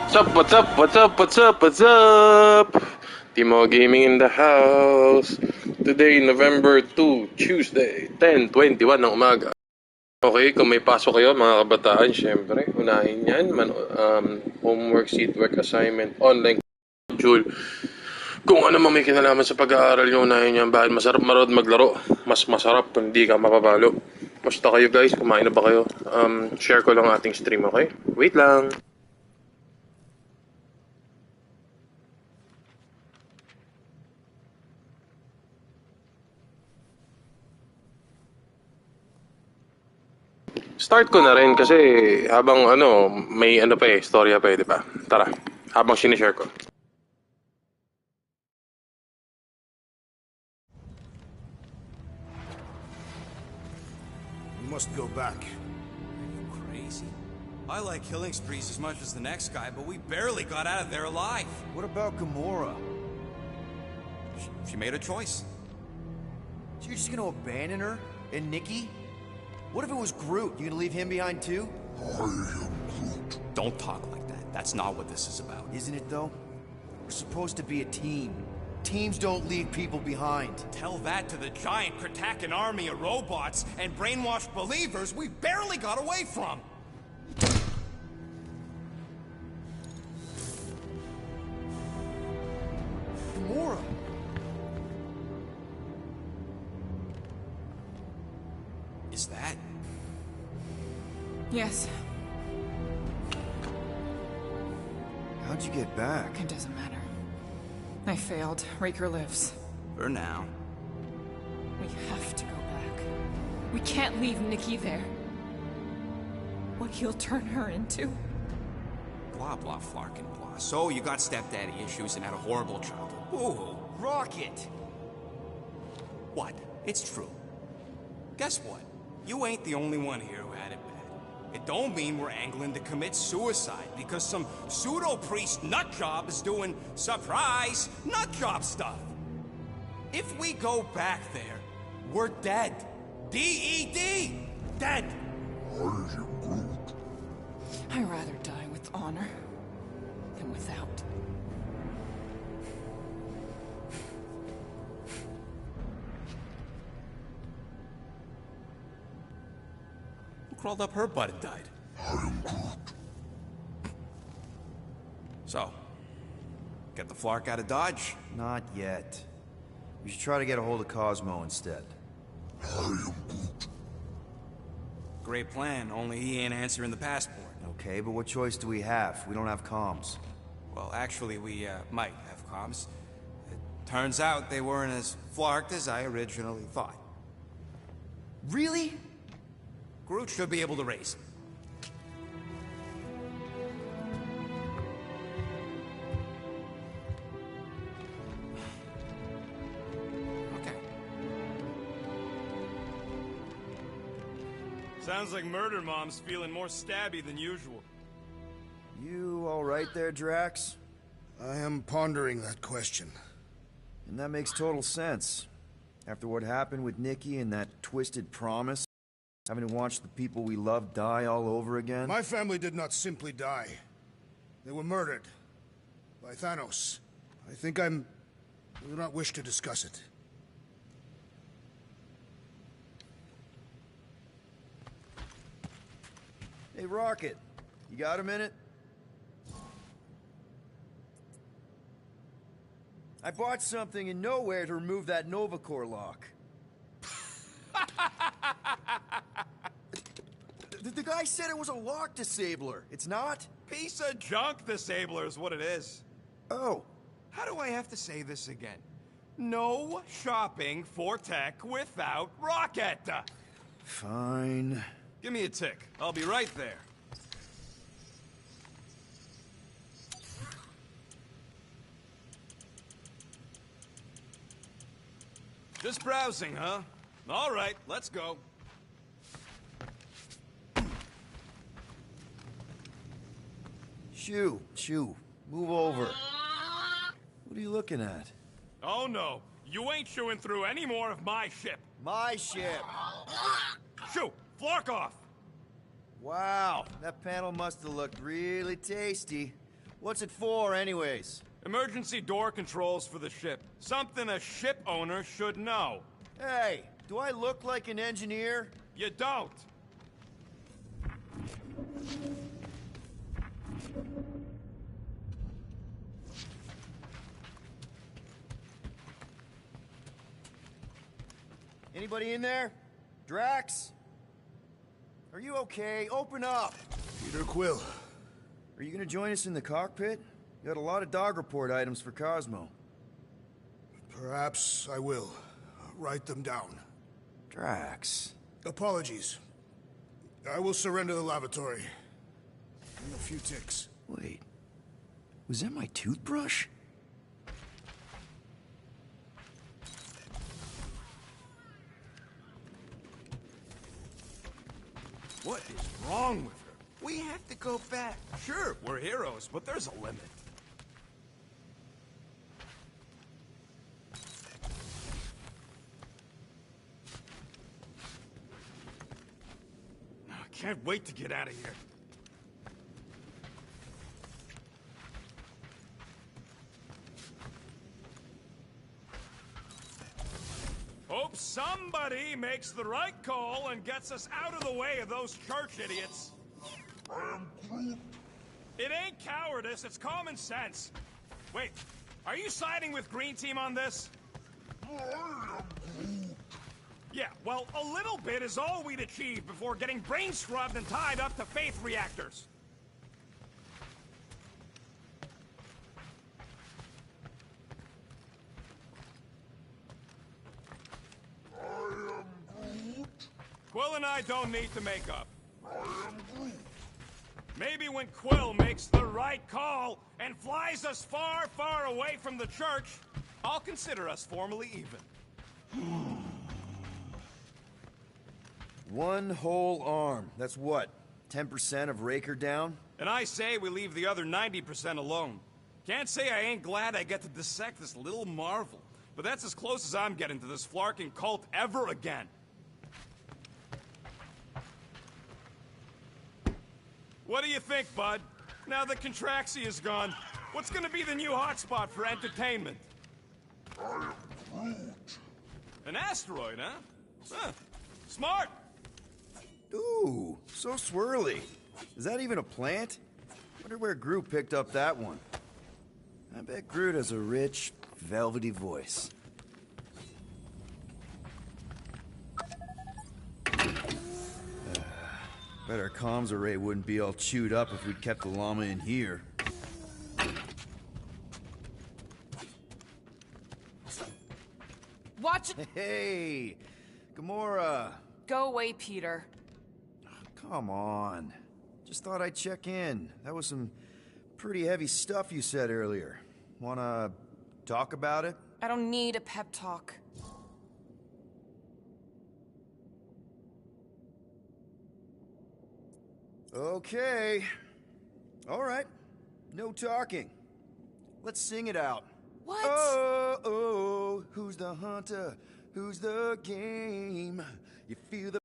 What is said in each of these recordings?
What's up? Timo Gaming in the house. Today, November 2, Tuesday, 10:21 ng umaga. Okay, kung may pasok kayo mga kabataan, syempre, unahin yan. Homework, seatwork, assignment, online module. Kung ano man may kinalaman sa pag-aaral nyo, unahin yan. Bahal masarap marod maglaro. Mas masarap kung hindi ka mapapalo. Basta kayo guys, kumain na ba kayo? Share ko lang ating stream, okay? Wait lang. Start ko na rin kasi habang may pa istorya pa di ba? Tara, habang sinishare ko. We must go back. Are you crazy? I like killing sprees as much as the next guy, but we barely got out of there alive. What about Gamora? She made a choice. So you're just gonna abandon her? And Nikki? What if it was Groot? You gonna leave him behind too? I am Groot. Don't talk like that. That's not what this is about. Isn't it though? We're supposed to be a team. Teams don't leave people behind. Tell that to the giant Kratakan army of robots and brainwashed believers we barely got away from. Gamora! Is that? Yes. How'd you get back? It doesn't matter. I failed. Raker lives. For now. We have to go back. We can't leave Nikki there. What he'll turn her into. Blah, blah, flarkin' blah. So you got stepdaddy issues and had a horrible childhood. Ooh, Rocket! what? It's true. Guess what? You ain't the only one here who had it bad. It don't mean we're angling to commit suicide because some pseudo-priest nutjob is doing surprise nutjob stuff. If we go back there, we're dead. D-E-D! Dead! I am Groot. I'd rather die with honor than without. Who crawled up her butt and died? I am Groot. So, get the Flark out of Dodge? Not yet. We should try to get a hold of Cosmo instead. I am Groot. Great plan, only he ain't answering the passport. Okay, but what choice do we have? We don't have comms. Well, actually, we might have comms. It turns out they weren't as flarked as I originally thought. Really? Groot should be able to raise him. Okay. Sounds like Murder Mom's feeling more stabby than usual. You alright there, Drax? I am pondering that question. And that makes total sense. After what happened with Nikki and that twisted promise, having to watch the people we love die all over again. My family did not simply die. They were murdered. By Thanos. I do not wish to discuss it. Hey, Rocket, you got a minute? I bought something in nowhere to remove that Nova Corps lock. The guy said it was a lock disabler. It's not? Piece of junk disabler is what it is. Oh. How do I have to say this again? No shopping for tech without Rocket. Fine. Give me a tick. I'll be right there. Just browsing, huh? All right, let's go. Shoo, move over. What are you looking at? Oh no, you ain't chewing through any more of my ship. My ship. Shoo, flark off. Wow, that panel must have looked really tasty. What's it for, anyways? Emergency door controls for the ship. Something a ship owner should know. Hey, do I look like an engineer? You don't. Anybody in there? Drax? Are you okay? Open up! Peter Quill. Are you gonna join us in the cockpit? You got a lot of dog report items for Cosmo. Perhaps I will. Write them down. Drax. Apologies. I will surrender the lavatory. In a few ticks. Wait. Was that my toothbrush? What is wrong with her? We have to go back. Sure, we're heroes, but there's a limit. I can't wait to get out of here. Hope somebody makes the right call and gets us out of the way of those church idiots. It ain't cowardice, it's common sense. Wait, are you siding with Green Team on this? Yeah, well, a little bit is all we'd achieve before getting brain scrubbed and tied up to faith reactors. Quill and I don't need to make up. Maybe when Quill makes the right call and flies us far, far away from the church, I'll consider us formally even. One whole arm. That's what? 10% of Raker down? And I say we leave the other 90% alone. Can't say I ain't glad I get to dissect this little marvel, but that's as close as I'm getting to this flarking cult ever again. What do you think, bud? Now that Contraxi is gone, what's gonna be the new hotspot for entertainment? An asteroid, huh? Huh. Smart! Ooh, so swirly. Is that even a plant? Wonder where Groot picked up that one. I bet Groot has a rich, velvety voice. Bet our comms array wouldn't be all chewed up if we'd kept the llama in here. Watch it! Hey, Gamora. Go away, Peter. Come on. Just thought I'd check in. That was some pretty heavy stuff you said earlier. Wanna talk about it? I don't need a pep talk. Okay. All right. No talking. Let's sing it out. What? Oh, oh, who's the hunter? Who's the game? You feel the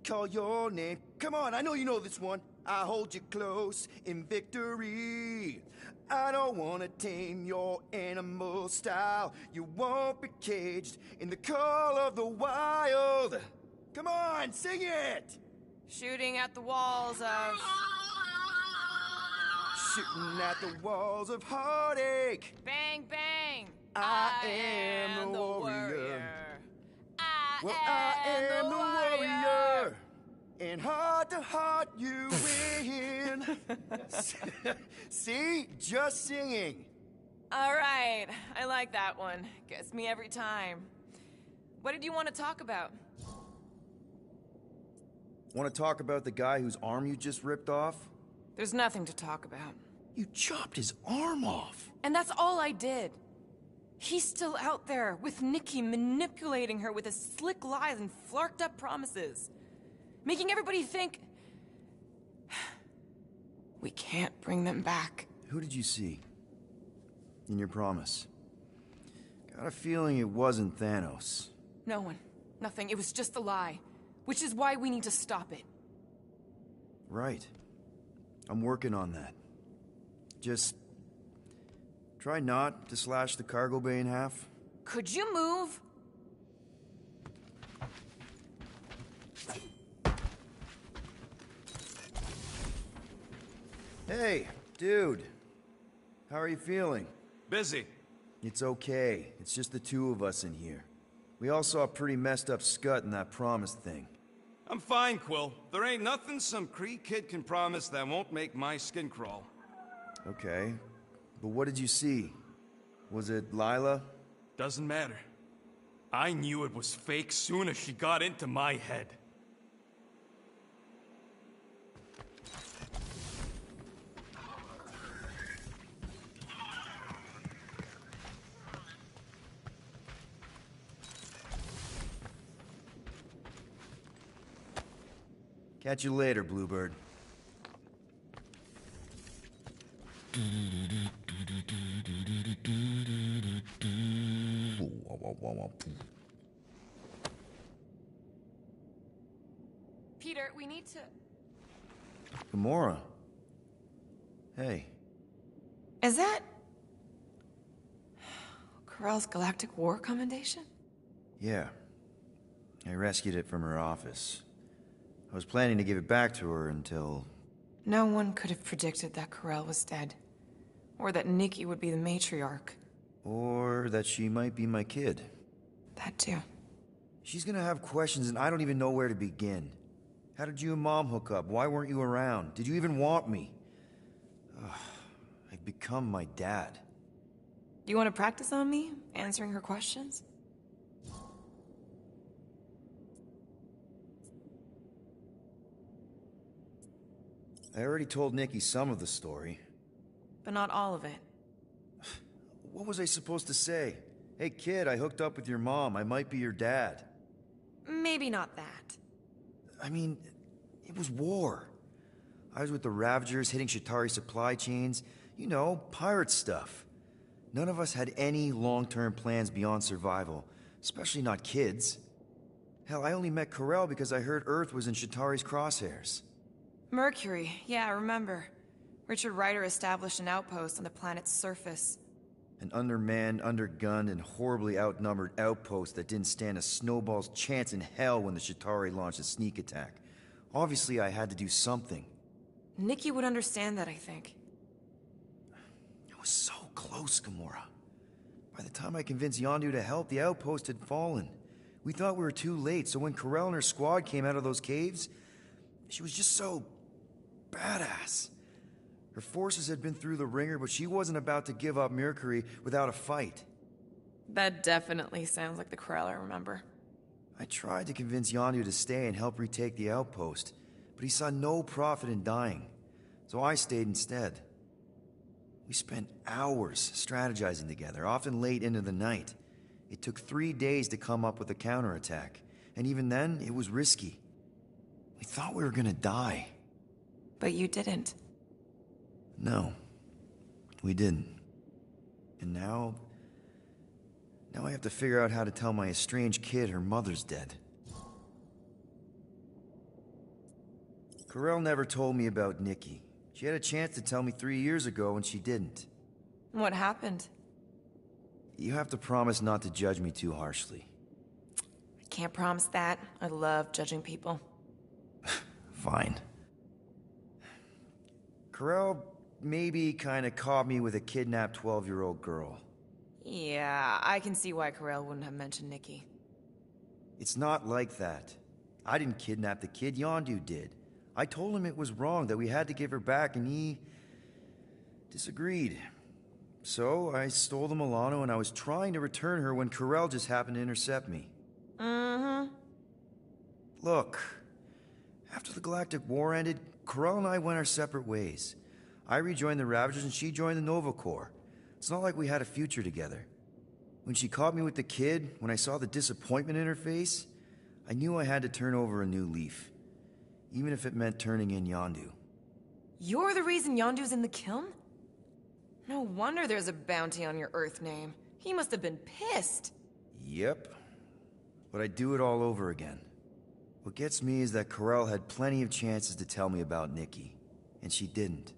call your name. Come on, I know you know this one. I hold you close in victory. I don't want to tame your animal style. You won't be caged in the call of the wild. Come on, sing it! Shooting at the walls of... Shooting at the walls of heartache. Bang, bang! I am the warrior. I I am the warrior. And heart to heart you win. See? Just singing. All right, I like that one. Gets me every time. What did you want to talk about? Want to talk about the guy whose arm you just ripped off? There's nothing to talk about. You chopped his arm off. And that's all I did. He's still out there with Nikki manipulating her with his slick lies and flarked up promises. Making everybody think... we can't bring them back. Who did you see? In your promise? Got a feeling it wasn't Thanos. No one. Nothing. It was just a lie. Which is why we need to stop it. Right. I'm working on that. just try not to slash the cargo bay in half. Could you move? Hey, dude. How are you feeling? Busy. It's okay. It's just the two of us in here. We all saw a pretty messed up scut in that promise thing. I'm fine, Quill. There ain't nothing some Cree kid can promise that won't make my skin crawl. Okay. But what did you see? Was it Lila? Doesn't matter. I knew it was fake soon as she got into my head. Catch you later, Bluebird. Peter, we need to... Gamora. Hey. Is that... Corell's Galactic War Commendation? Yeah. I rescued it from her office. I was planning to give it back to her until... No one could have predicted that Corell was dead. Or that Nikki would be the matriarch. Or that she might be my kid. That too. She's gonna have questions and I don't even know where to begin. How did you and Mom hook up? Why weren't you around? Did you even want me? Ugh, I've become my dad. Do you want to practice on me, answering her questions? I already told Nikki some of the story. But not all of it. What was I supposed to say? Hey kid, I hooked up with your mom. I might be your dad. Maybe not that. I mean, it was war. I was with the Ravagers hitting Shatari supply chains. You know, pirate stuff. None of us had any long-term plans beyond survival, especially not kids. Hell, I only met Corell because I heard Earth was in Shatari's crosshairs. Mercury, yeah, I remember. Richard Ryder established an outpost on the planet's surface. An undermanned, undergunned, and horribly outnumbered outpost that didn't stand a snowball's chance in hell when the Shatari launched a sneak attack. Obviously, I had to do something. Nikki would understand that, I think. I was so close, Gamora. By the time I convinced Yondu to help, the outpost had fallen. We thought we were too late, so when Corell and her squad came out of those caves, she was just so... badass. Her forces had been through the ringer, but she wasn't about to give up Mercury without a fight. That definitely sounds like the Corell I remember. I tried to convince Yondu to stay and help retake the outpost, but he saw no profit in dying, so I stayed instead. We spent hours strategizing together, often late into the night. It took 3 days to come up with a counterattack, and even then, it was risky. We thought we were gonna die. But you didn't. No, we didn't. And now I have to figure out how to tell my estranged kid her mother's dead. Corell never told me about Nikki. She had a chance to tell me 3 years ago and she didn't. What happened? You have to promise not to judge me too harshly. I can't promise that. I love judging people. Fine. Corell maybe kinda caught me with a kidnapped 12-year-old girl. Yeah, I can see why Corell wouldn't have mentioned Nikki. It's not like that. I didn't kidnap the kid, Yondu did. I told him it was wrong, that we had to give her back, and he... disagreed. So, I stole the Milano and I was trying to return her when Corell just happened to intercept me. Mm-hmm. Look, after the Galactic War ended, Corell and I went our separate ways. I rejoined the Ravagers and she joined the Nova Corps. It's not like we had a future together. When she caught me with the kid, when I saw the disappointment in her face, I knew I had to turn over a new leaf. Even if it meant turning in Yondu. You're the reason Yondu's in the kiln? No wonder there's a bounty on your Earth name. He must have been pissed. Yep. But I'd do it all over again. What gets me is that Corell had plenty of chances to tell me about Nikki, and she didn't.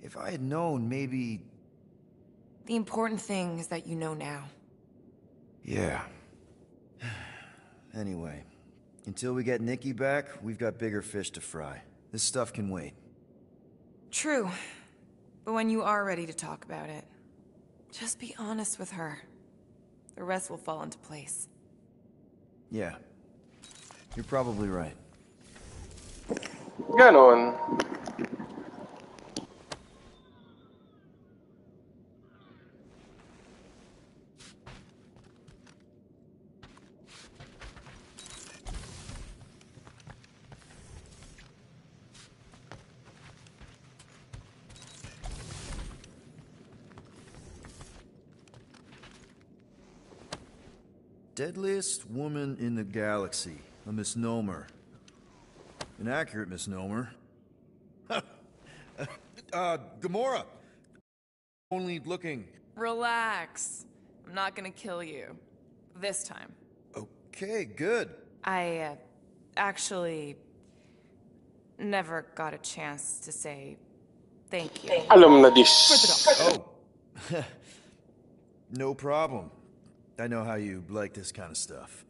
If I had known, maybe... The important thing is that you know now. Yeah. Anyway, until we get Nikki back, we've got bigger fish to fry. This stuff can wait. True. But when you are ready to talk about it, just be honest with her. The rest will fall into place. Yeah. You're probably right. Ganon. Deadliest woman in the galaxy. A misnomer. An accurate misnomer. Gamora! Only looking. Relax. I'm not gonna kill you. This time. Okay, good. I, actually... never got a chance to say thank you. Alam na this. Oh. No problem. I know how you like this kind of stuff.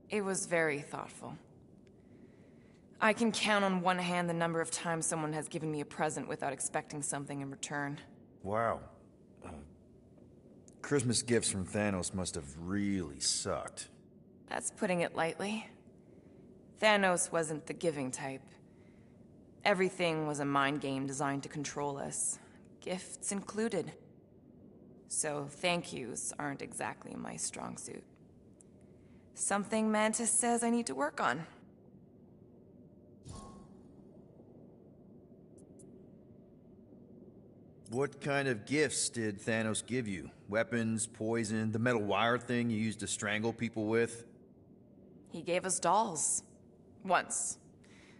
It was very thoughtful. I can count on one hand the number of times someone has given me a present without expecting something in return. Wow. Christmas gifts from Thanos must have really sucked. That's putting it lightly. Thanos wasn't the giving type. Everything was a mind game designed to control us, gifts included. So thank yous aren't exactly my strong suit. Something Mantis says I need to work on. What kind of gifts did Thanos give you? Weapons, poison, the metal wire thing you used to strangle people with? He gave us dolls. Once.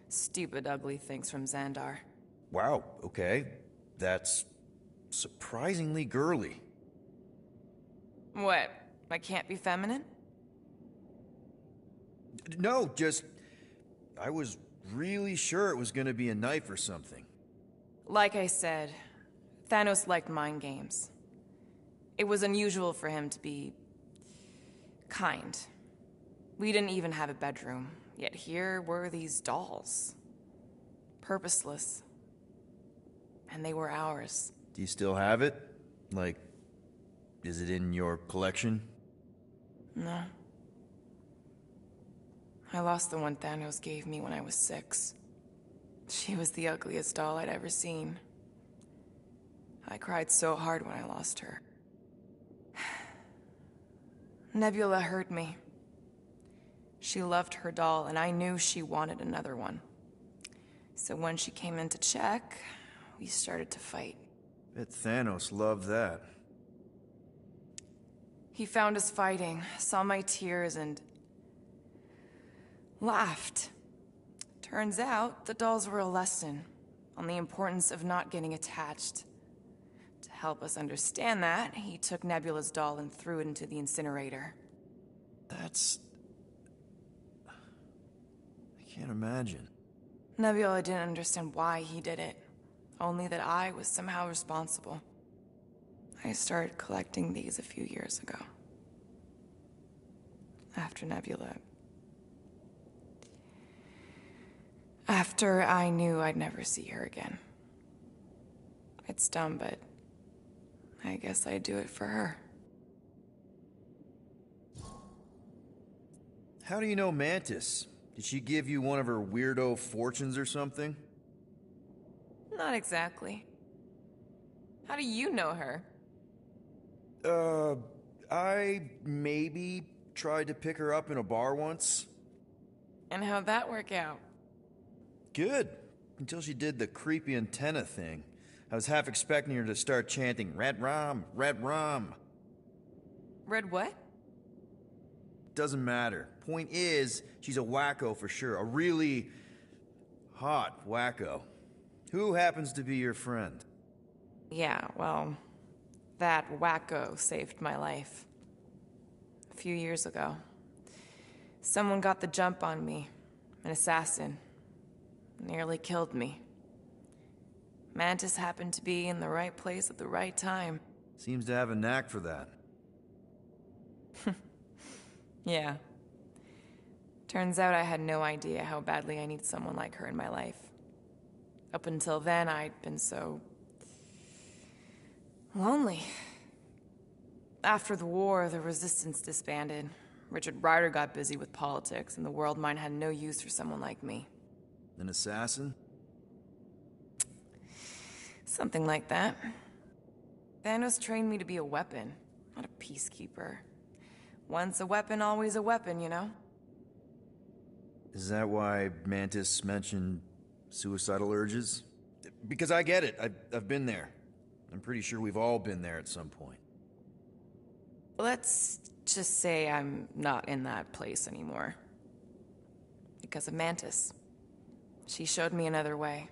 Stupid, ugly things from Xandar. Wow, okay. That's surprisingly girly. What? I can't be feminine? No, just... I was really sure it was gonna be a knife or something. Like I said, Thanos liked mind games. It was unusual for him to be... kind. We didn't even have a bedroom, yet here were these dolls. Purposeless. And they were ours. Do you still have it? Like, is it in your collection? No. I lost the one Thanos gave me when I was 6. She was the ugliest doll I'd ever seen. I cried so hard when I lost her. Nebula hurt me. She loved her doll, and I knew she wanted another one. So when she came in to check, we started to fight. Bet Thanos loved that. He found us fighting, saw my tears, and laughed. Turns out, the dolls were a lesson on the importance of not getting attached. To help us understand that, he took Nebula's doll and threw it into the incinerator. That's... I can't imagine. Nebula didn't understand why he did it, only that I was somehow responsible. I started collecting these a few years ago. After Nebula. After I knew I'd never see her again. It's dumb, but I guess I'd do it for her. How do you know Mantis? Did she give you one of her weirdo fortunes or something? Not exactly. How do you know her? I maybe tried to pick her up in a bar once. And how'd that work out? Good. Until she did the creepy antenna thing. I was half expecting her to start chanting, Red Rum, Red Rum. Red what? Doesn't matter. Point is, she's a wacko for sure. A really hot wacko. Who happens to be your friend? Yeah, well, that wacko saved my life. A few years ago. Someone got the jump on me. An assassin. Nearly killed me. Mantis happened to be in the right place at the right time. Seems to have a knack for that. Yeah. Turns out I had no idea how badly I needed someone like her in my life. Up until then, I'd been so... lonely. After the war, the resistance disbanded. Richard Ryder got busy with politics, and the world mine had no use for someone like me. An assassin? Something like that. Thanos trained me to be a weapon, not a peacekeeper. Once a weapon, always a weapon, you know? Is that why Mantis mentioned suicidal urges? Because I get it. I've been there. I'm pretty sure we've all been there at some point. Let's just say I'm not in that place anymore. Because of Mantis. She showed me another way.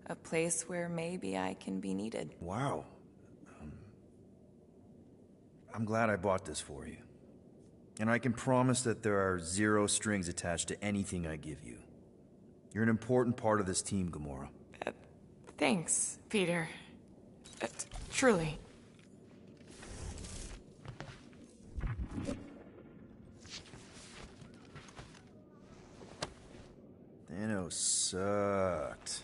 A place where maybe I can be needed. Wow. I'm glad I bought this for you. And I can promise that there are zero strings attached to anything I give you. You're an important part of this team, Gamora. Thanks, Peter. Truly. Thanos sucked.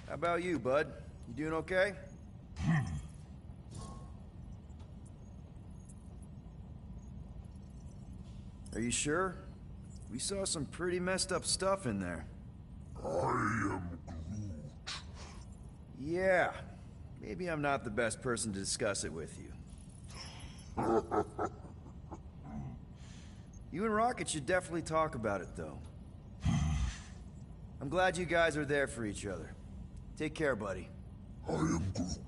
How about you, bud? You doing okay? Are you sure? We saw some pretty messed up stuff in there. I am Groot. Yeah. Maybe I'm not the best person to discuss it with you. You and Rocket should definitely talk about it, though. I'm glad you guys are there for each other. Take care, buddy. I am Groot.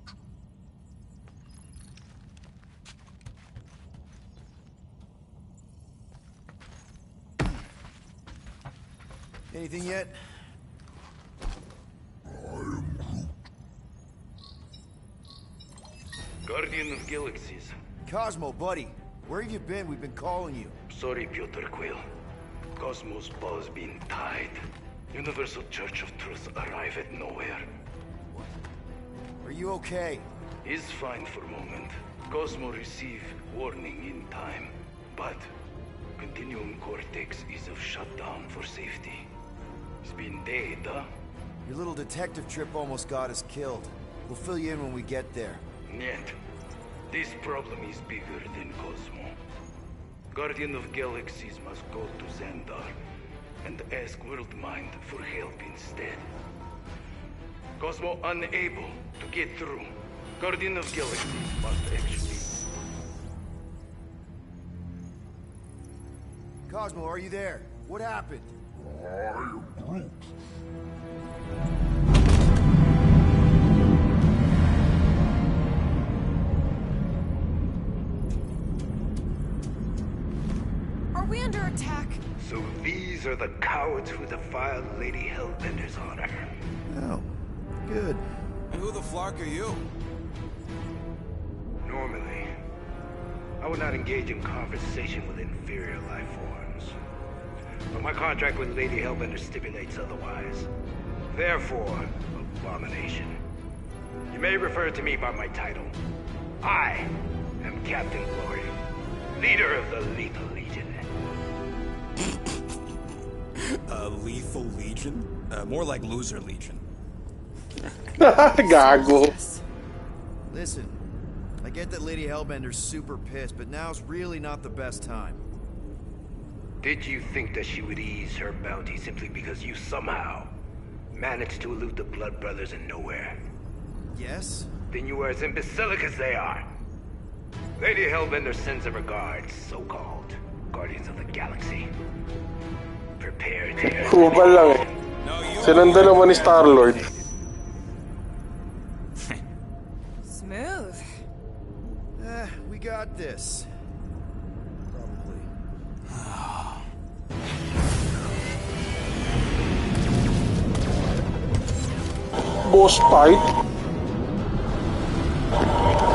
Anything yet? I am Groot. Guardian of Galaxies. Cosmo, buddy. Where have you been? We've been calling you. Sorry, Piotr Quill. Cosmos bow's been tied. Universal Church of Truth arrive at nowhere. Are you okay? He's fine for a moment. Cosmo receive warning in time. But Continuum Cortex is of shutdown for safety. It's been dead, huh? Your little detective trip almost got us killed. We'll fill you in when we get there. Yet, this problem is bigger than Cosmo. Guardian of Galaxies must go to Xandar and ask Worldmind for help instead. Cosmo unable to get through. Guardian of Galaxies must actually... Cosmo, are you there? What happened? I am Groot. Are we under attack? So these are the cowards who defiled Lady Hellbender's honor. Oh, good. And who the flark are you? Normally, I would not engage in conversation with inferior life forms. But my contract with Lady Hellbender stipulates otherwise. Therefore, abomination. You may refer to me by my title. I am Captain Glory, leader of the Lethal Legion. Lethal Legion? More like Loser Legion. Gago. Listen, I get that Lady Hellbender's super pissed, but now's really not the best time. Did you think that she would ease her bounty simply because you somehow managed to elude the Blood Brothers in nowhere? Yes? Then you are as imbecilic as they are. Lady Hellbender sends her regards, so-called Guardians of the Galaxy. Prepare to... Kupal lang eh. Silang dalawa ni Star-Lord. Smooth. We got this. Probably. boss fight.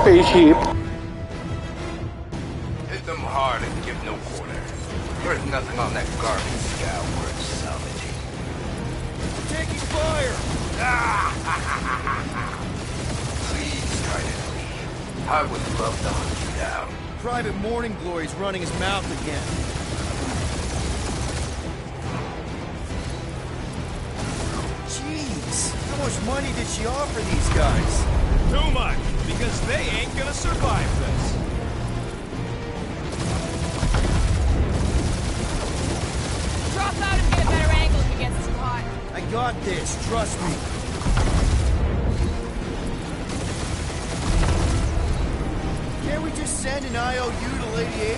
Spaceship. Hit them hard and give no quarter. There's nothing on that garbage scow worth salvaging. We're taking fire! Please try to leave. I would love to hunt you down. Private Morning Glory's running his mouth again. Jeez, how much money did she offer these guys? Too much, because they ain't gonna survive this. Drop out and get a better angle if it gets too hot. I got this, trust me. Can't we just send an IOU to Lady H?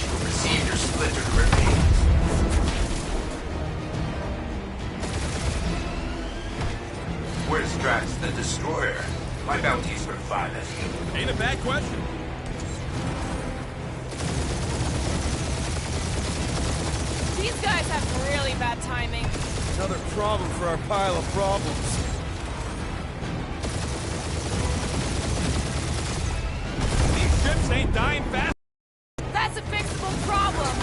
You'll receive your splintered remains. Where's Drax the Destroyer? My bounty's for 5 SU. Ain't a bad question. These guys have really bad timing. Another problem for our pile of problems. These ships ain't dying fast. That's a fixable problem.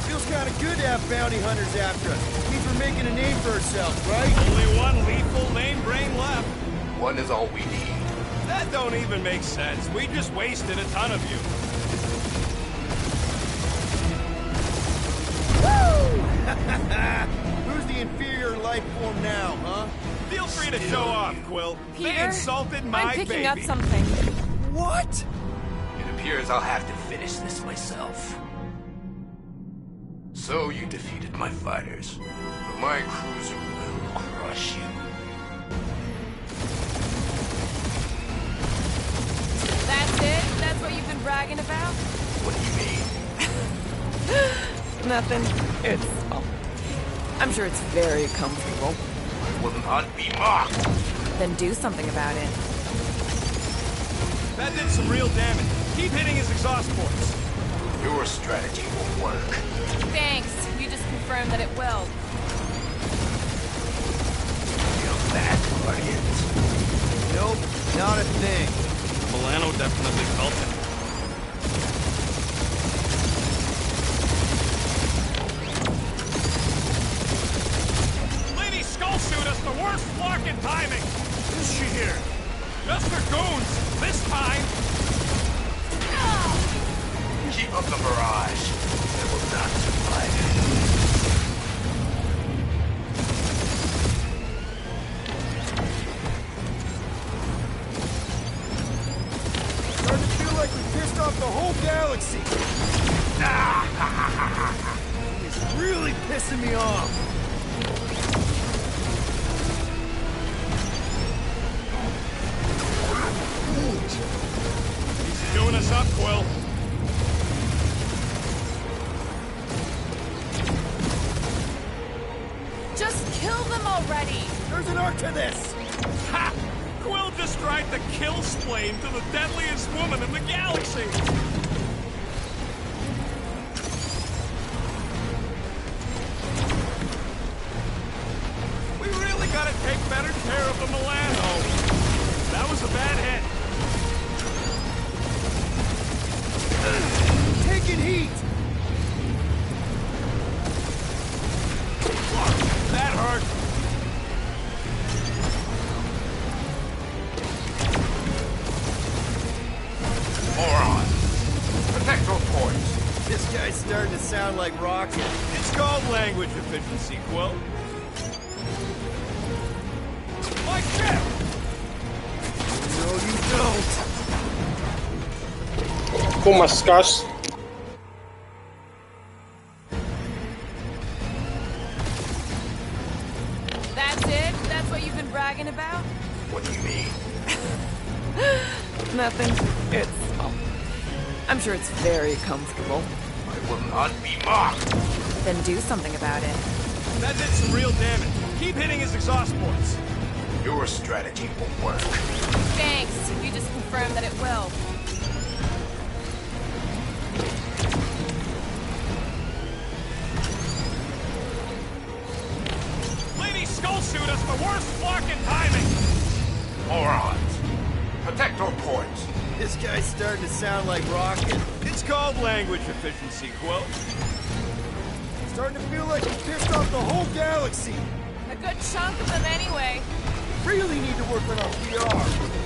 Feels kind of good to have bounty hunters after us. Means we're making a name for ourselves, right? Only one lethal name brain left. One is all we need. That don't even make sense. We just wasted a ton of you. Who's the inferior life form now, huh? Feel free to show off, Quill. They Peter, insulted my I'm picking baby. up something. What? It appears I'll have to finish this myself. So you defeated my fighters, but my cruiser will crush you. That's it? That's what you've been bragging about? What do you mean? Nothing. It's... oh. I'm sure it's very comfortable. Will not be mocked. Then do something about it. That did some real damage. Keep hitting his exhaust ports. Your strategy will work. Thanks. You just confirmed that it will. Feel that, Guardians? Nope, not a thing. Milano definitely felt it. Lady Skull shoot us the worst flarkin' timing. Is she here? Just her goons. This time. Keep up the barrage. They will not survive. Starting to feel like we pissed off the whole galaxy. It's really pissing me off. He's doing us up, Quill. Just kill them already! There's an art to this. Ha! Quill just tried to kill Splain to the deadliest woman in the galaxy! We really gotta take better care of the Milano. That was a bad hit. Taking heat. That hurt. Moron. Protect your points. This guy's starting to sound like Rocket. It's called language efficiency, Quill. My ship! No, you don't. Kumaskas. That's it? That's what you've been bragging about? What do you mean? Nothing. It's... oh. I'm sure it's very comfortable. I will not be mocked. Then do something about it. That did some real damage. Keep hitting his exhaust ports. Your strategy will work. Thanks. You just confirmed that it will. the worst fucking timing! Morons! Protect our ports! This guy's starting to sound like Rocket. It's called language efficiency, Quill. Starting to feel like he pissed off the whole galaxy. A good chunk of them anyway. Really need to work on our PR.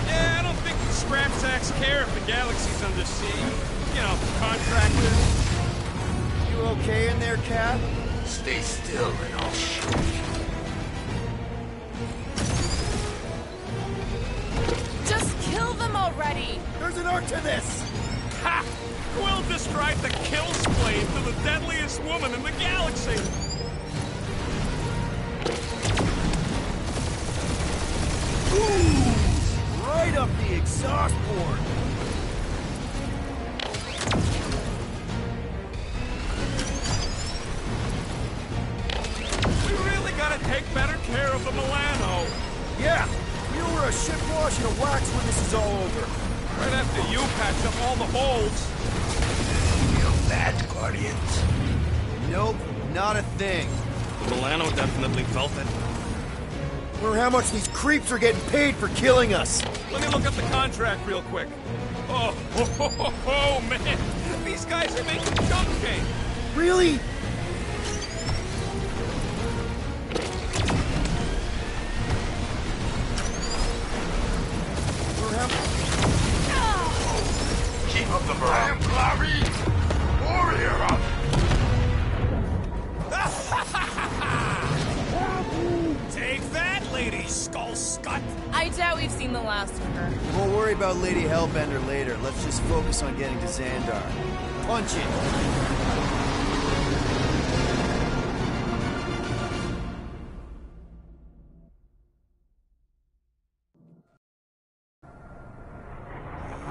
Yeah, I don't think the scrap sacks care if the galaxy's under siege. You know, contractors. You okay in there, Cap? Stay still and I'll shoot you. Just kill them already! There's an art to this! Ha! Quill described the kill splade to the deadliest woman in the galaxy! Ooh! Right up the exhaust port! We really gotta take better care of the Milano. Yeah! We know we're a ship wash and a wax when this is all over. Right after you patch up all the holes. Feel that, Guardians? Nope, not a thing. The Milano definitely felt it. Wonder how much these creeps are getting paid for killing us. Let me look up the contract real quick. Oh, man. These guys are making chump change. Really? Keep up the morale. Warrior up! Take that, Lady Skull Scut. I doubt we've seen the last of her. We'll worry about Lady Hellbender later. Let's just focus on getting to Xandar. Punch it!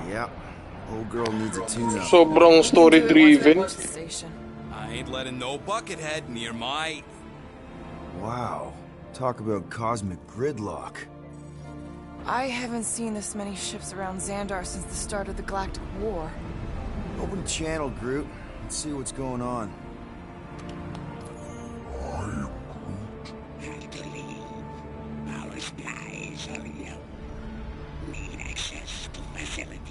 Yep. Old girl needs a tune-up. Sobrang story-driven. Station. I ain't letting no buckethead near my... Wow. Talk about cosmic gridlock. I haven't seen this many ships around Xandar since the start of the Galactic War. Open the channel, Groot. Let's see what's going on. Our spies are young. Need access to facilities.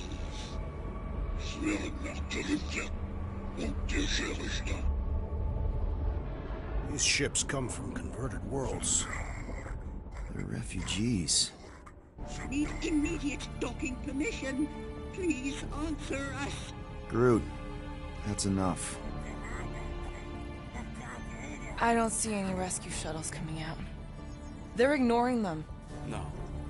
These ships come from converted worlds. They're refugees. Need immediate docking permission. Please answer us. Groot, that's enough. I don't see any rescue shuttles coming out. They're ignoring them. No.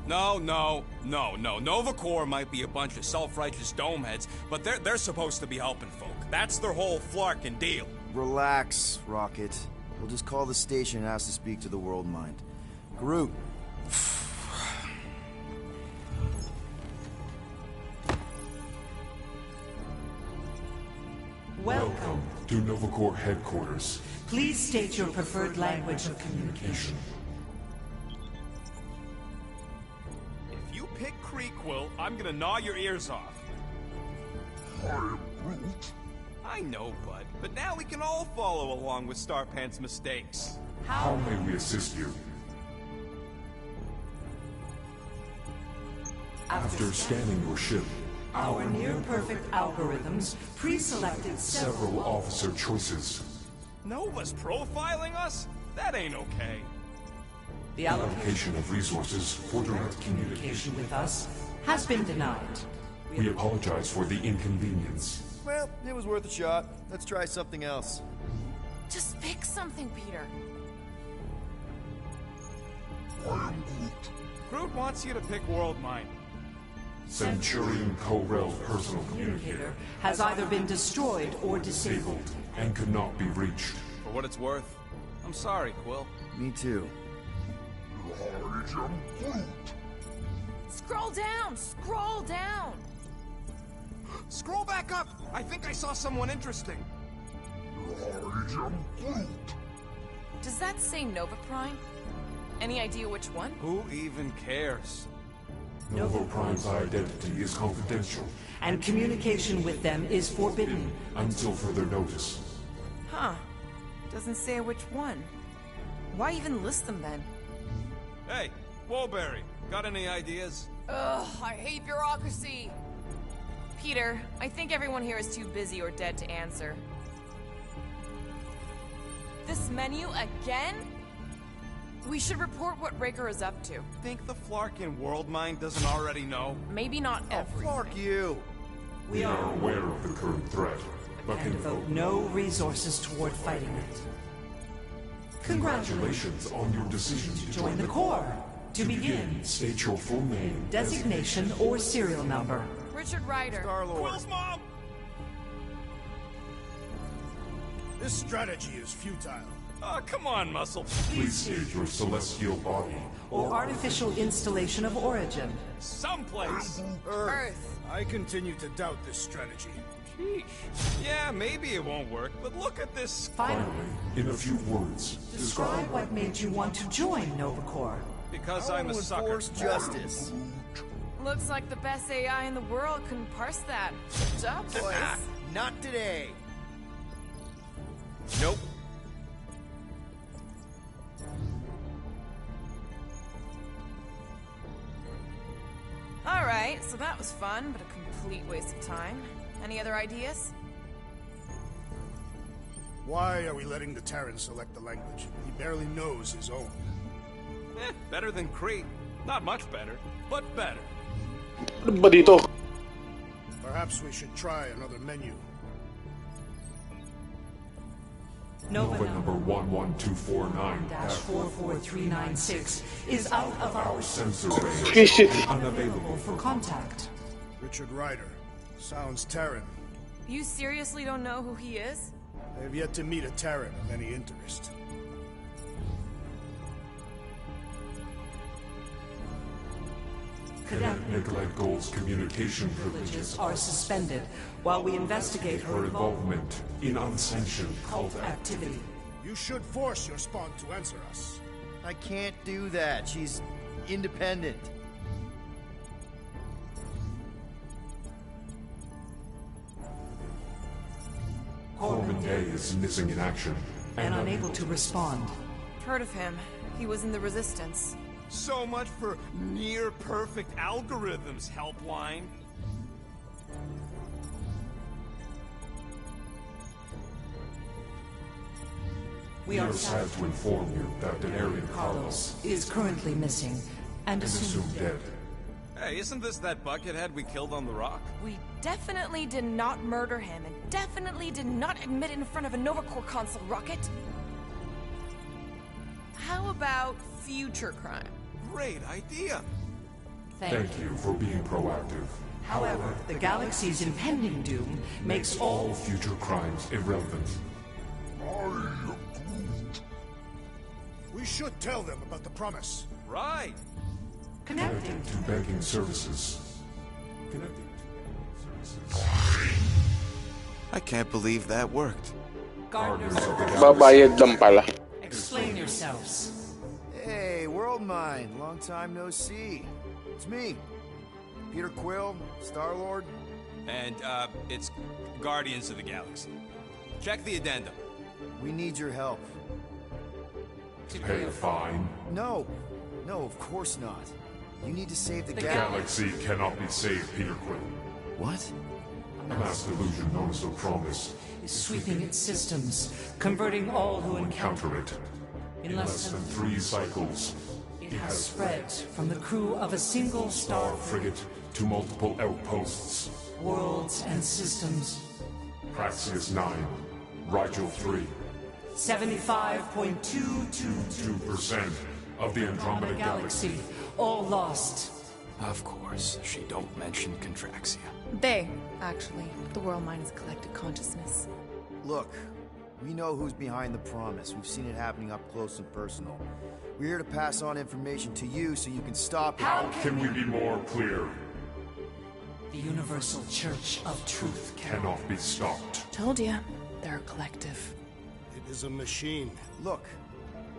Nova Corps might be a bunch of self-righteous domeheads, but they're supposed to be helping folk. That's their whole flarkin' deal. Relax, Rocket. We'll just call the station and ask to speak to the World Mind. Groot. Welcome to Nova Corps headquarters. Please state your preferred language of communication. If you pick Creekquill, I'm gonna gnaw your ears off. I am Groot. I know, bud, but now we can all follow along with Starpant's mistakes. How may we assist you? After scanning your ship, Our near-perfect algorithms pre-selected several officer choices. Nova's profiling us? That ain't okay. The Allocation of resources for direct communication. communication with us has been denied. We apologize for the inconvenience. Well, it was worth a shot. Let's try something else. Just pick something, Peter. I am Groot. Groot wants you to pick World Mind. Centurion Co-Rel's personal communicator Has either been destroyed or disabled. disabled and could not be reached. For what it's worth, I'm sorry, Quill. Me too. I am Groot. Scroll down! Scroll down! Scroll back up! I think I saw someone interesting. I am Groot. Does that say Nova Prime? Any idea which one? Who even cares? Novo Prime's identity is confidential And communication with them is forbidden. until further notice. Huh. Doesn't say which one. Why even list them then? Hey, Woolberry, got any ideas? Ugh, I hate bureaucracy! Peter, I think everyone here is too busy or dead to answer. This menu again? We should report what Raker is up to. Think the Flarkin world mind doesn't already know? Maybe not everything. Fuck you! We are aware of the current threat, but And can devote no resources toward fighting it. Congratulations on your decision to Join the Corps. To begin, State your full name, designation or serial number. Richard Ryder. Quill's mom! This strategy is futile. Oh, come on, Muscle. Please state your celestial body. Or artificial installation of origin. Someplace. Earth. I continue to doubt this strategy. Sheesh. Yeah, maybe it won't work, but look at this. Finally, In a few words, describe what made you want to join Novacore. Because I'm a sucker. Enforce justice. Looks like the best AI in the world couldn't parse that. Good job, boys. Not today. Nope. Alright, so that was fun, but a complete waste of time. Any other ideas? Why are we letting the Terran select the language? He barely knows his own. Better than Crete. Not much better, but better. Ano ba dito? Perhaps we should try another menu. Nova Nova number 11249-44396 is out of our sensor range Shit. unavailable. for contact. Richard Ryder. Sounds Terran. You seriously don't know who he is? I have yet to meet a Terran of any interest. Cadet Nicolette Gold's communication privileges privileges are suspended while we investigate her her involvement in unsanctioned cult activity. You should force your spawn to answer us. I can't do that. She's independent. Corbin Day is missing in action And unable to respond. Heard of him. He was in the Resistance. So much for near-perfect algorithms, Helpline. We We are are sad to inform you that Denarian Carlos is currently missing and is assumed assumed dead. Hey, isn't this that buckethead we killed on the rock? We definitely did not murder him, and definitely did not admit it in front of a Novacore console, Rocket. How about future crime? Great idea. Thank you for being proactive. However, the galaxy's impending doom makes all All future crimes irrelevant. We should tell them about the promise. Right. connecting. To banking services. Connecting to banking services. I can't believe that worked. Gardeners Of the Babayad lang pala. explain yourselves. Hey, World Mind. Long time no see. It's me. Peter Quill, Star-Lord. And, it's Guardians of the Galaxy. Check the addendum. We need your help. Pay a fine. No. No, of course not. You need to save the The galaxy. galaxy cannot be saved, Peter Quill. What? A mass delusion known as the Promise. Is sweeping its systems, converting all who encounter Counter it. in less than 3 cycles. it has spread from the crew of a single star Frigate to multiple outposts. worlds and systems. Praxius 9. Rigel 3. 75.222% 2% of the Andromeda Galaxy. galaxy, all lost. Of course, she don't mention Contraxia. They, actually. The World Mind is collective consciousness. Look, we know who's behind the promise. We've seen it happening up close and personal. We're here to pass on information to you so you can stop it. How Can we be more clear? The Universal Church of Truth Cannot be stopped. Told ya. They're a collective. It is a machine. Look,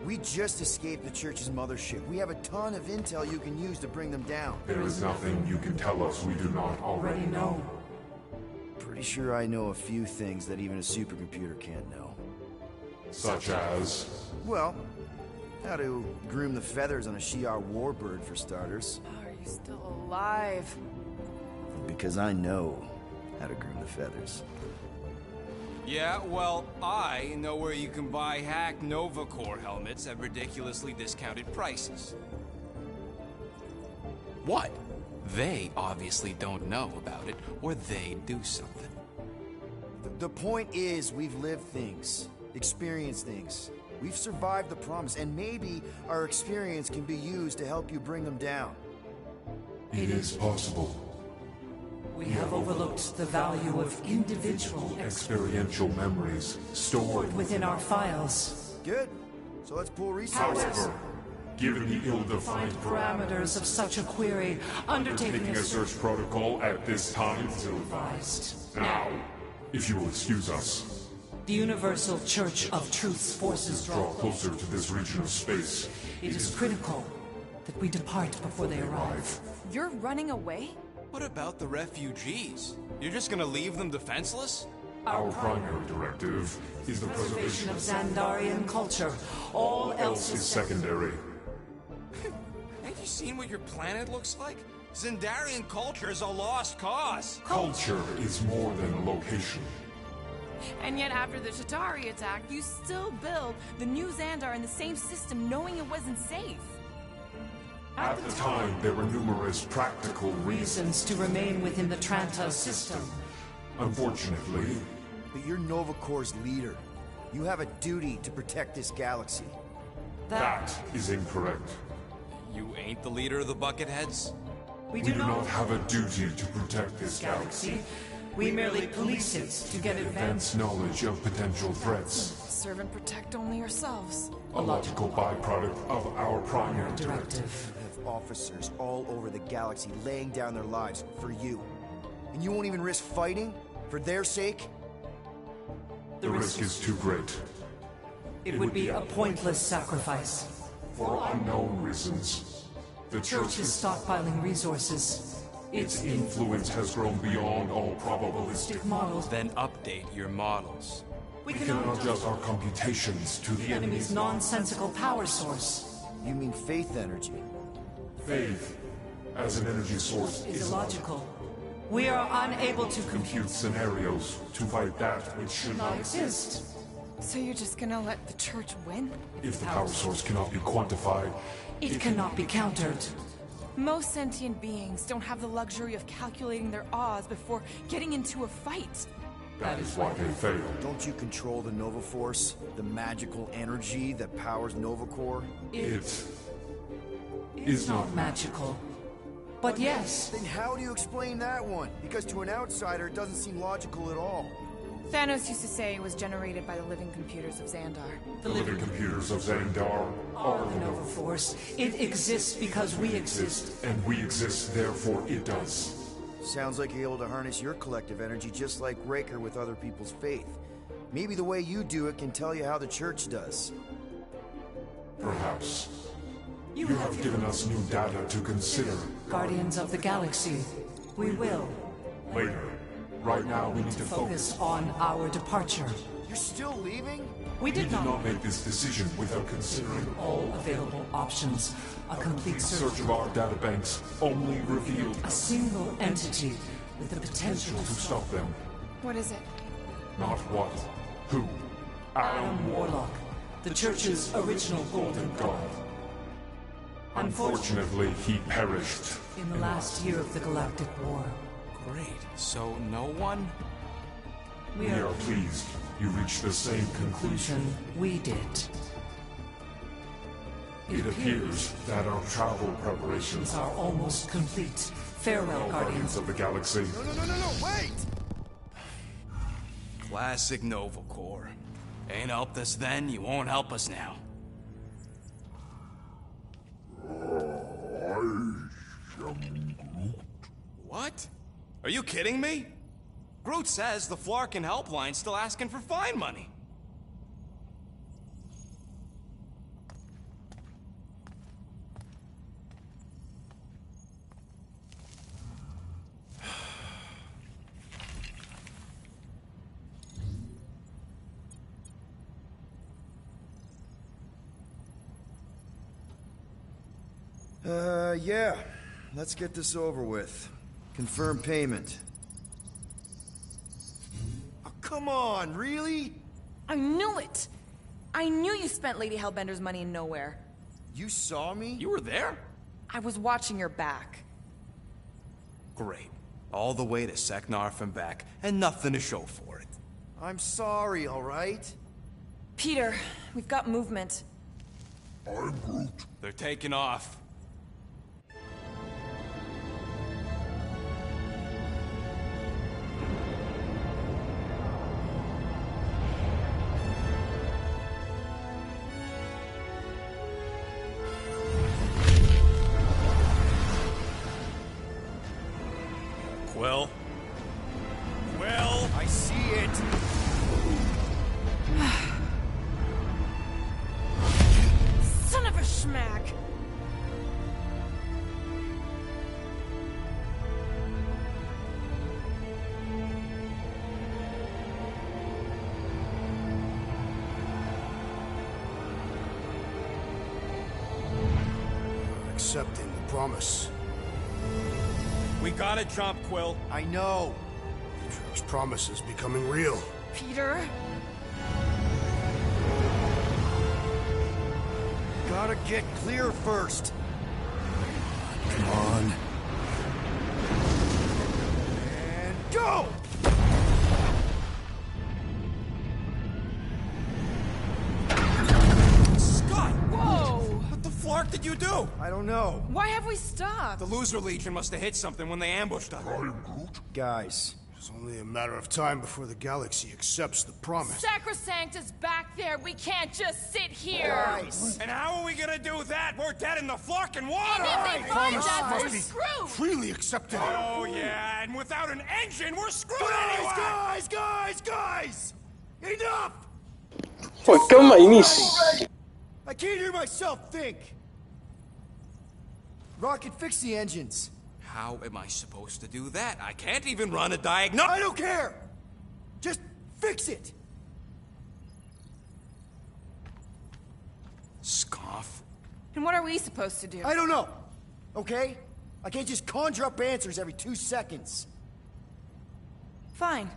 We just escaped the Church's mothership. We have a ton of intel you can use to bring them down. There is nothing you can tell us we do not already know. Pretty sure I know a few things that even a supercomputer can't know. Such as... Well, how to groom the feathers on a Shi'ar warbird, for starters. Are you still alive? Because I know how to groom the feathers. Yeah, well, I know where you can buy hacked Nova Corps helmets at ridiculously discounted prices. What? They obviously don't know about it, or they do something. The point is, we've lived things, experienced things. We've survived the promise, and maybe our experience can be used to help you bring them down. It is possible. We have overlooked the value of individual Experiential memories stored within our files. Good. So let's pull resources. However, given the ill-defined Parameters of such a query, undertaking a search protocol at this time is advised. Now, if you will excuse us, The Universal Church of Truth's forces draw closer to this region of space. It is critical that we depart before they arrive. You're running away? What about the refugees? You're just gonna leave them defenseless? Our primary directive is the preservation Of Xandarian culture. All else is is secondary. Have you seen what your planet looks like? Xandarian culture is a lost cause. Culture is more than a location. And yet after the Shatari attack, you still build the new Xandar in the same system knowing it wasn't safe. At the time, there were numerous practical reasons. reasons to remain within the Tranta system. Unfortunately, But you're Nova Corps' leader. You have a duty to protect this galaxy. that is incorrect. You ain't the leader of the Bucketheads? We We do not have a duty to protect this galaxy. galaxy. We merely police it to get Advance advanced. knowledge of potential threats. Serve and protect only yourselves. A logical byproduct of our primary directive. Directive. You have officers all over the galaxy laying down their lives for you. And you won't even risk fighting? For their sake? The risk is too great. It would be a pointless sacrifice. For unknown reasons, the Church is stockpiling resources. its influence has grown beyond all probabilistic. Models. Then update your models. We We can can adjust our computations to the enemy's enemy's nonsensical power source. You mean faith energy? faith as an energy source Is is illogical. We are unable to compute scenarios to fight that which should not not exist. So you're just gonna let the church win? If the power source cannot be quantified, It cannot be countered. Most sentient beings don't have the luxury of calculating their odds before getting into a fight. that is why they fail. Don't you control the Nova Force? The magical energy that powers Nova Corps? It is not Magical. But yes, Then how do you explain that one? Because to an outsider, it doesn't seem logical at all. Thanos used to say it was generated by the living computers of Xandar. the living computers of Xandar are the Nova Force. It exists because we exist. and we exist, therefore it does. Sounds like you're able to harness your collective energy just like Raker with other people's faith. Maybe the way you do it can tell you how the church does. Perhaps. You have given us new data to consider. Guardians of the Galaxy. We will Later. Right now, we need to focus. focus on our departure. You're still leaving? We We did did not not make this decision without considering all available options. A complete search search. of our databanks only revealed A single entity with the potential to stop them. What is it? Not what, who. Adam Warlock, the Church's original Golden God. Unfortunately, he perished. in the last year of the Galactic War. Great. So no one? We We are are pleased you reached the same conclusion. conclusion we did. It appears that our travel preparations are almost complete. Farewell, Guardians Guardians. of the Galaxy. No, wait! Classic Nova Corps. Ain't helped us then, you won't help us now. What? Are you kidding me? Groot says the Flarkin helpline's still asking for fine money. Yeah. Let's get this over with. Confirm payment. Oh, come on, really? I knew it! I knew you spent Lady Hellbender's money in nowhere. You saw me? You were there? I was watching your back. Great. All the way to Seknarf and back, and nothing to show for it. I'm sorry, alright? Peter, we've got movement. I'm Groot. They're taking off. Quill? Quill? I see it! Son of a schmack! Accepting the promise. We gotta jump, Quill. I know! This promise is becoming real. Peter? Gotta get clear first. Come on. And go! Scott! Whoa! What the flark did you do? I don't know. Why have we stopped? The Loser Legion must have hit something when they ambushed us. Guys. It's only a matter of time before the galaxy accepts the promise. Sacrosanct is back there. We can't just sit here. Guys. And how are we gonna do that? We're dead in the flarkin' water! And if they find promise us, must we're be screwed. freely accepted. Oh, yeah, and without an engine, we're screwed anyway! Guys! Enough! Huwag kang mainis. I can't hear myself think! Rocket, fix the engines. How am I supposed to do that? I can't even run a diagnostic. I don't care! Just fix it! Scoff. And what are we supposed to do? I don't know, okay? I can't just conjure up answers every 2 seconds. Fine.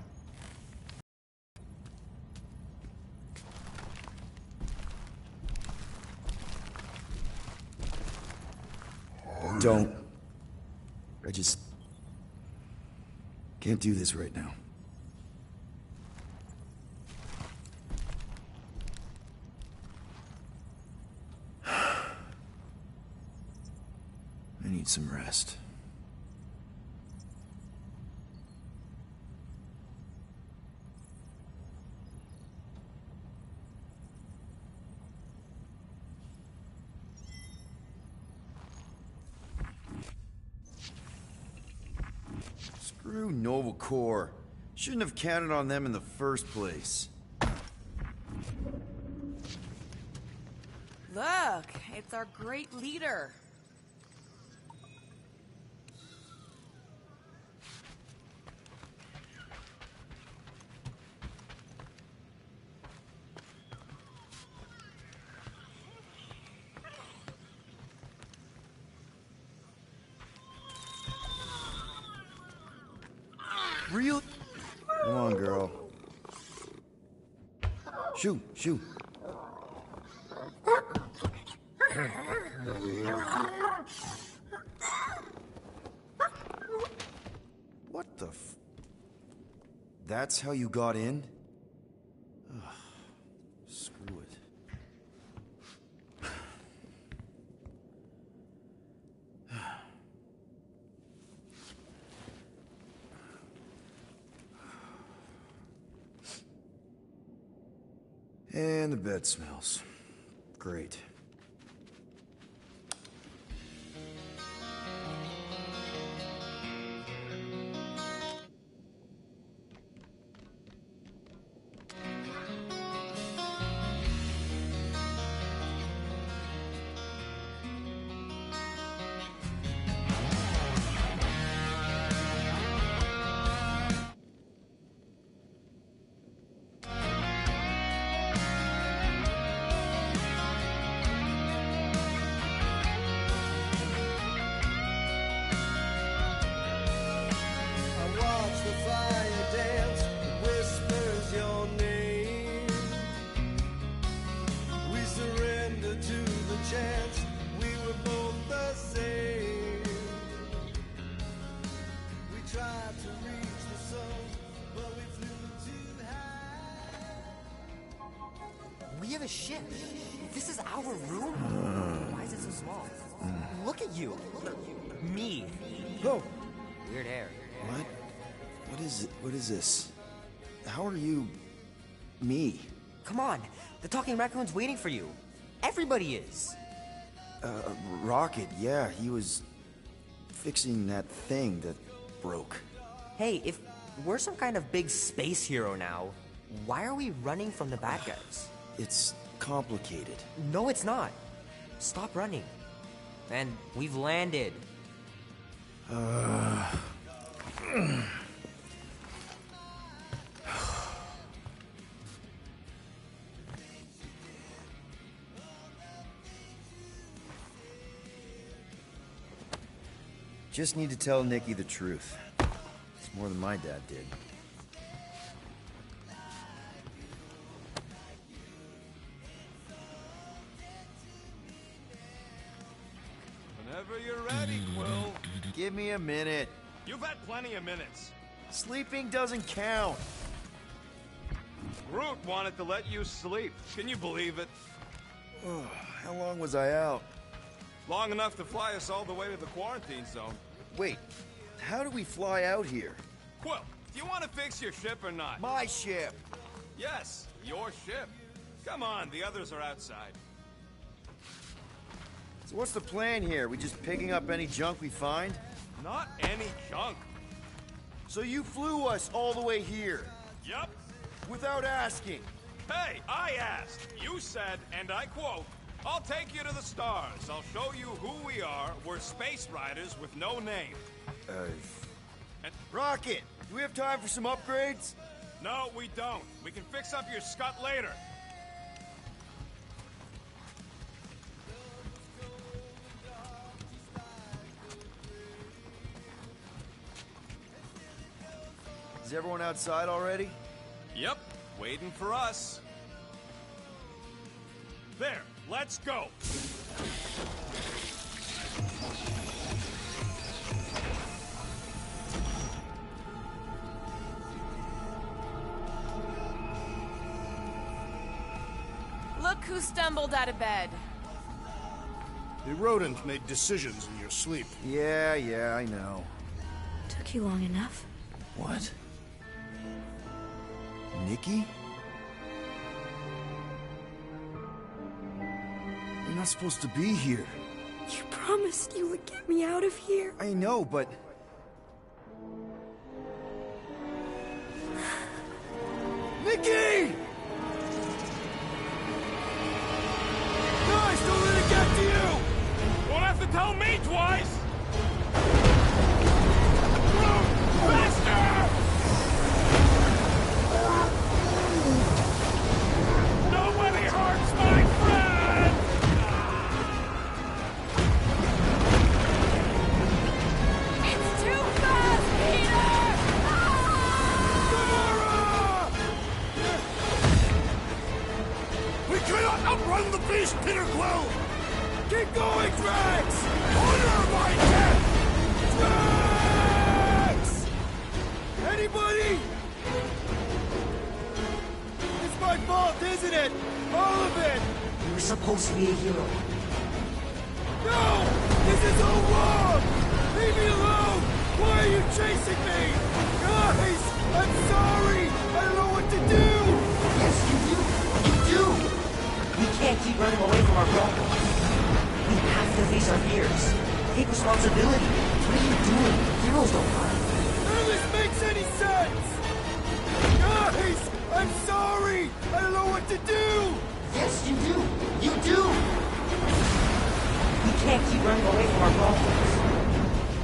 Don't. I just can't do this right now. I need some rest. Screw Nova Corps. Shouldn't have counted on them in the first place. Look, it's our great leader. Real? Come on, girl. Shoo, shoo. What the f... That's how you got in? Ugh. Screw it. And the bed smells. Great. the ship? This is our room? Why is it so small? Look at you. Me. Oh. Weird hair. What? What is this? How are you... me? Come on. The talking raccoon's waiting for you. Everybody is. Rocket, yeah, he was fixing that thing that broke. Hey, if we're some kind of big space hero now, why are we running from the bad guys? It's complicated. No, it's not. Stop running. And we've landed. Just need to tell Nikki the truth. It's more than my dad did. Whenever you're ready, Quill. Give me a minute. You've had plenty of minutes. Sleeping doesn't count. Groot wanted to let you sleep. Can you believe it? How long was I out? Long enough to fly us all the way to the quarantine zone. Wait, how do we fly out here? Quill, do you want to fix your ship or not? My ship! Yes, your ship. Come on, the others are outside. So what's the plan here? We just picking up any junk we find? Not any junk. So you flew us all the way here? Yup. Without asking? Hey, I asked. You said, and I quote, "I'll take you to the stars. I'll show you who we are. We're space riders with no name." Rocket, do we have time for some upgrades? No, we don't. We can fix up your scut later. Is everyone outside already? Yep, waiting for us. There, let's go. Look who stumbled out of bed. The rodent made decisions in your sleep. Yeah, I know. Took you long enough. What? Nikki? You're not supposed to be here. You promised you would get me out of here. I know, but... Nikki! Guys, don't let it get to you! Won't have to tell me twice! Faster! Nobody hurts my friend! It's too fast, Peter! We cannot outrun the beast, Peter Quill! Keep going, Drax! Honor my death! Drax! Anybody? It's my fault, isn't it? All of it! You were supposed to be a hero. No! This is all wrong! Leave me alone! Why are you chasing me? Guys! I'm sorry! I don't know what to do! Yes, you do. You do. We can't keep running away from our problems. We have to face our fears. Take responsibility. What are you doing? Heroes don't run. None of this makes any sense! Guys! I'm sorry! I don't know what to do! Yes, you do. You do. We can't keep running away from our problems.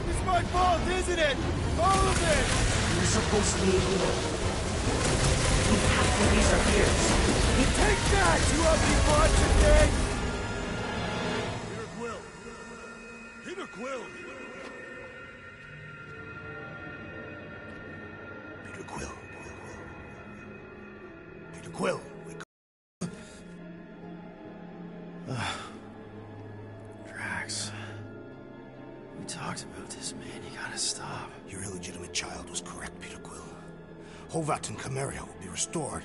It's my fault, isn't it? All of it! You're supposed to be a hero. We have to face our fears. Take that, you ugly bunch of things! Peter Quill! Peter Quill! Peter Quill. Peter Quill. Drax. We talked about this, man. You gotta stop. Your illegitimate child was correct, Peter Quill. Hovat and Chimeria will be restored.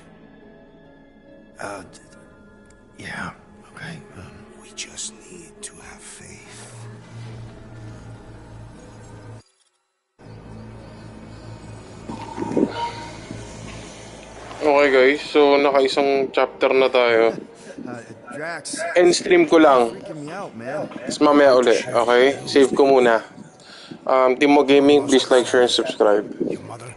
Yeah, okay. We just need to have faith. Okay guys, so naka-isang chapter na tayo. Drax. End stream ko lang. Freaking me out, man. Tapos mamaya uli, okay? Save ko muna. Timo Gaming, please like, share, and subscribe. Your mother?